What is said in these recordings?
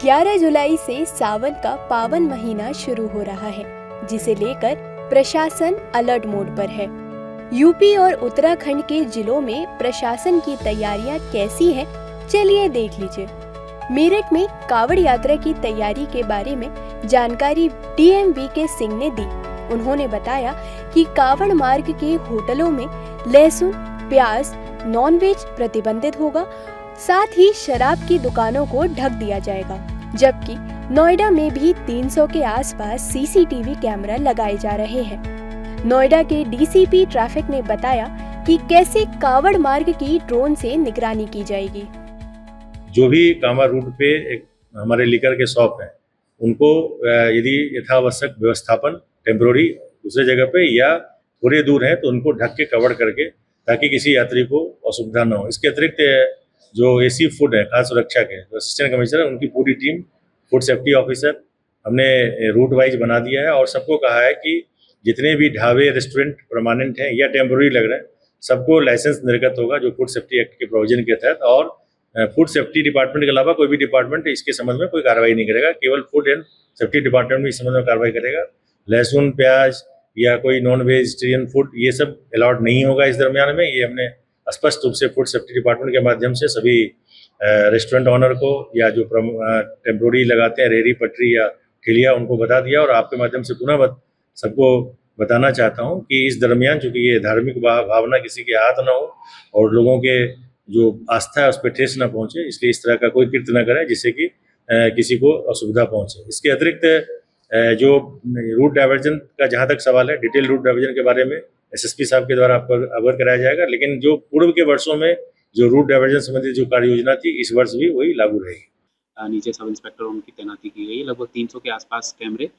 11 जुलाई से सावन का पावन महीना शुरू हो रहा है, जिसे लेकर प्रशासन अलर्ट मोड पर है। यूपी और उत्तराखंड के जिलों में प्रशासन की तैयारियां कैसी हैं, चलिए देख लीजिए। मेरठ में कावड़ यात्रा की तैयारी के बारे में जानकारी डीएम वीके सिंह ने दी। उन्होंने बताया कि कावड़ मार्ग के होटलों में लहसुन, प्याज, नॉनवेज प्रतिबंधित होगा, साथ ही शराब की दुकानों को ढक दिया जाएगा। जबकि नोएडा में भी 300 के आसपास सीसीटीवी कैमरा लगाए जा रहे हैं। नोएडा के डीसीपी ट्रैफिक ने बताया कि कैसे कावड़ मार्ग की ड्रोन से निगरानी की जाएगी। जो भी कांवड़ रूट पे एक हमारे लीकर के शॉप हैं, उनको यदि यथावश्यक व्यवस्थापन टेम्पोररी दूसरे जगह पे या थोड़े दूर है तो उनको ढक के कवर करके, ताकि किसी यात्री को असुविधा न हो। इसके अतिरिक्त जो एसी फूड है, खास सुरक्षा के जो असिस्टेंट कमिश्नर है, उनकी पूरी टीम, फूड सेफ्टी ऑफिसर हमने रूट वाइज बना दिया है और सबको कहा है कि जितने भी ढाबे, रेस्टोरेंट परमानेंट हैं या टेम्पोररी लग रहे हैं, सबको लाइसेंस निर्गत होगा जो फूड सेफ्टी एक्ट के प्रोविजन के तहत। और फूड सेफ्टी डिपार्टमेंट के अलावा कोई भी डिपार्टमेंट इसके संबंध में कोई कार्रवाई नहीं करेगा, केवल फूड एंड सेफ्टी डिपार्टमेंट भी इस संबंध में कार्रवाई करेगा। लहसुन, प्याज या कोई नॉन वेजिटेरियन फूड, ये सब अलाउड नहीं होगा इस दरमियान में। ये हमने स्पष्ट रूप से फूड सेफ्टी डिपार्टमेंट के माध्यम से सभी रेस्टोरेंट ऑनर को या जो टेम्पोररी लगाते हैं रेहड़ी, पटरी या ठेलिया, उनको बता दिया। और आपके माध्यम से पुनः सबको बताना चाहता हूं कि इस दरमियान चूंकि ये धार्मिक भावना किसी के हाथ न हो और लोगों के जो आस्था है उस पर ठेस न पहुंचे, इसलिए इस तरह का कोई कृत्य न करें जिससे कि किसी को असुविधा पहुंचे। इसके अतिरिक्त जो रूट डाइवर्जन का जहां तक सवाल है, डिटेल रूट डाइवर्जन के बारे में एसएसपी साहब के द्वारा आपको अवगत कराया जाएगा। लेकिन जो पूर्व के वर्षों में जो रूट डाइवर्जन संबंधी जो कार्य योजना थी, इस वर्ष भी वही लागू रहेगी। नीचे सब इंस्पेक्टर उनकी तैनाती की गई है। लगभग 300 के आसपास कैमरे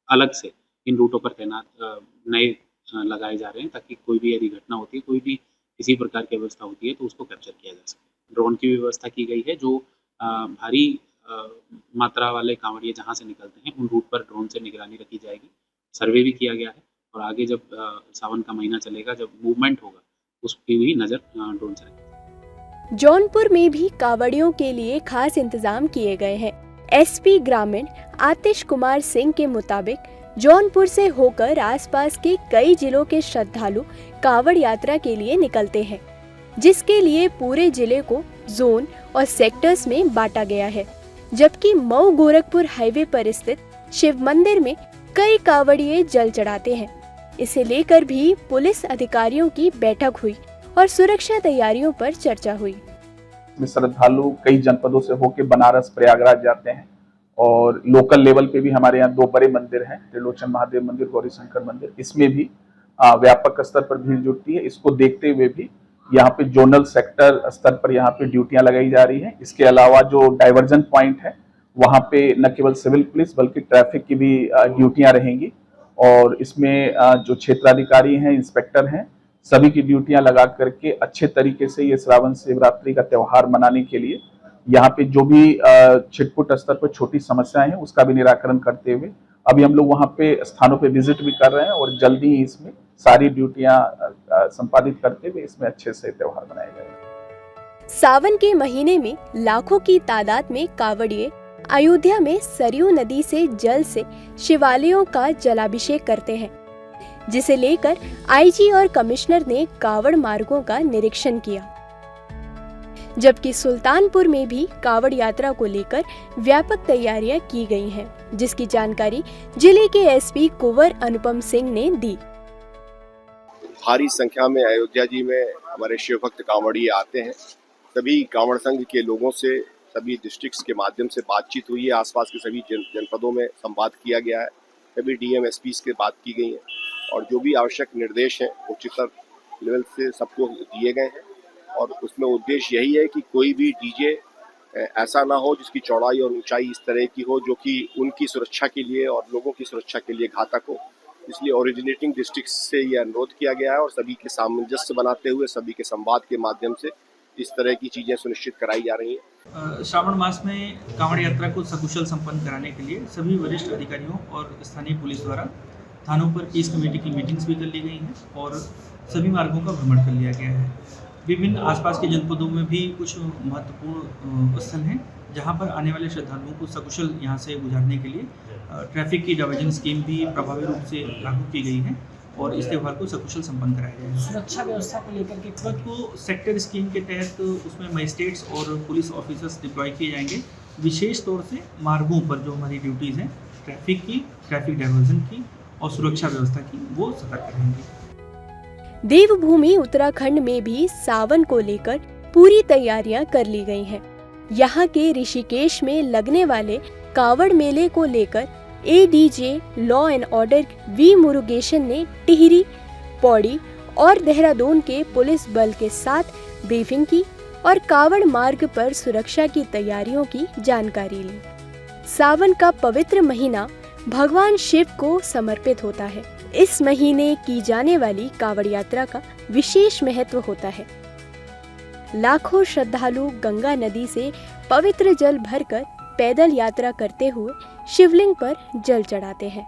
अलग से इन रूटों पर तैनात नए लगाए जा रहे हैं, ताकि कोई भी यदि घटना होती है, कोई भी किसी प्रकार की व्यवस्था होती है तो उसको कैप्चर किया जा सके। ड्रोन की व्यवस्था की गई है। जो भारी मात्रा वाले कांवड़िए जहाँ से निकलते हैं, उन रूट पर ड्रोन से निगरानी रखी जाएगी। सर्वे भी किया गया है और आगे जब सावन का महीना चलेगा, जब मूवमेंट होगा, उसकी भी नजर ड्रोन से रखेगी। जौनपुर में भी कांवड़ियों के लिए खास इंतजाम किए गए हैं। एसपी ग्रामीण आतिश कुमार सिंह के मुताबिक जौनपुर से होकर आसपास के कई जिलों के श्रद्धालु कांवड़ यात्रा के लिए निकलते हैं, जिसके लिए पूरे जिले को जोन और सेक्टर्स में बांटा गया है। जबकि मऊ गोरखपुर हाईवे पर स्थित शिव मंदिर में कई कांवड़िए जल चढ़ाते हैं। इसे लेकर भी पुलिस अधिकारियों की बैठक हुई और सुरक्षा तैयारियों पर चर्चा हुई। श्रद्धालु कई जनपदों से होकर बनारस, प्रयागराज जाते हैं और लोकल लेवल पे भी हमारे यहाँ 2 बड़े मंदिर हैं, त्रिलोचन महादेव मंदिर, गौरी शंकर मंदिर। इसमें भी व्यापक स्तर पर भीड़ जुटती है। इसको देखते हुए भी यहाँ पे जोनल सेक्टर स्तर पर यहाँ पे ड्यूटियां लगाई जा रही हैं। इसके अलावा जो डाइवर्जन पॉइंट है, वहाँ पे न केवल सिविल पुलिस बल्कि ट्रैफिक की भी ड्यूटियां रहेंगी। और इसमें जो क्षेत्राधिकारी हैं, इंस्पेक्टर हैं, सभी की ड्यूटियां लगा करके अच्छे तरीके से ये श्रावण शिवरात्रि का त्यौहार मनाने के लिए यहाँ पे जो भी छिटपुट स्तर पर छोटी समस्याएं हैं, उसका भी निराकरण करते हुए अभी हम लोग वहाँ पे स्थानों पे विजिट भी कर रहे हैं और जल्दी ही इसमें सारी ड्यूटियां संपादित करते हुए इसमें अच्छे से त्यौहार मनाया जाएगा। सावन के महीने में लाखों की तादाद में कांवड़िए अयोध्या में सरयू नदी से जल से शिवालयों का जलाभिषेक करते हैं, जिसे लेकर आईजी और कमिश्नर ने कावड़ मार्गों का निरीक्षण किया। जबकि सुल्तानपुर में भी कावड़ यात्रा को लेकर व्यापक तैयारियां की गई हैं, जिसकी जानकारी जिले के एसपी कुंवर अनुपम सिंह ने दी। भारी संख्या में अयोध्या जी में हमारे शिव भक्त कांवड़िए आते हैं। सभी कांवड़ संघ के लोगों से सभी डिस्ट्रिक्ट्स के माध्यम से बातचीत हुई है। आसपास के सभी जनपदों में संवाद किया गया है। सभी डीएम एसपी के बात की गई है और जो भी आवश्यक निर्देश हैं उच्चतर लेवल से सबको दिए गए हैं। और उसमें उद्देश्य यही है कि कोई भी डीजे ऐसा ना हो जिसकी चौड़ाई और ऊंचाई इस तरह की हो जो कि उनकी सुरक्षा के लिए और लोगों की सुरक्षा के लिए घातक हो। इसलिए ओरिजिनेटिंग डिस्ट्रिक्ट से यह अनुरोध किया गया है और सभी के सामंजस्य बनाते हुए सभी के संवाद के माध्यम से इस तरह की चीजें सुनिश्चित कराई जा रही हैं। श्रावण मास में कांवड़ यात्रा को सकुशल संपन्न कराने के लिए सभी वरिष्ठ अधिकारियों और स्थानीय पुलिस द्वारा थानों पर पीस कमेटी की मीटिंग्स भी कर ली गई हैं और सभी मार्गों का भ्रमण कर लिया गया है। विभिन्न आसपास के जनपदों में भी कुछ महत्वपूर्ण स्थल हैं जहां पर आने वाले श्रद्धालुओं को सकुशल यहां से गुजारने के लिए ट्रैफिक की डाइवर्जन स्कीम भी प्रभावी रूप से लागू की गई है और इस त्यौहार को सकुशल संपन्न कराया जाएगा। सुरक्षा व्यवस्था को लेकर के ट्रक को सेक्टर स्कीम के तहत उसमें मजिस्ट्रेट्स और पुलिस ऑफिसर्स डिप्लॉय किए जाएंगे। विशेष तौर से मार्गों पर जो हमारी ड्यूटीज़ हैं ट्रैफिक की, ट्रैफिक डाइवर्जन की और सुरक्षा व्यवस्था की, वो सतर्क रहेंगे। देवभूमि उत्तराखंड में भी सावन को लेकर पूरी तैयारियां कर ली गई हैं। यहाँ के ऋषिकेश में लगने वाले कावड़ मेले को लेकर ADJ law and order V Murugesan ने टिहरी, पौड़ी और देहरादून के पुलिस बल के साथ ब्रीफिंग की और कावड़ मार्ग पर सुरक्षा की तैयारियों की जानकारी ली। सावन का पवित्र महीना भगवान शिव को समर्पित होता है। इस महीने की जाने वाली कावड़ यात्रा का विशेष महत्व होता है। लाखों श्रद्धालु गंगा नदी से पवित्र जल भरकर पैदल यात्रा करते हुए शिवलिंग पर जल चढ़ाते हैं।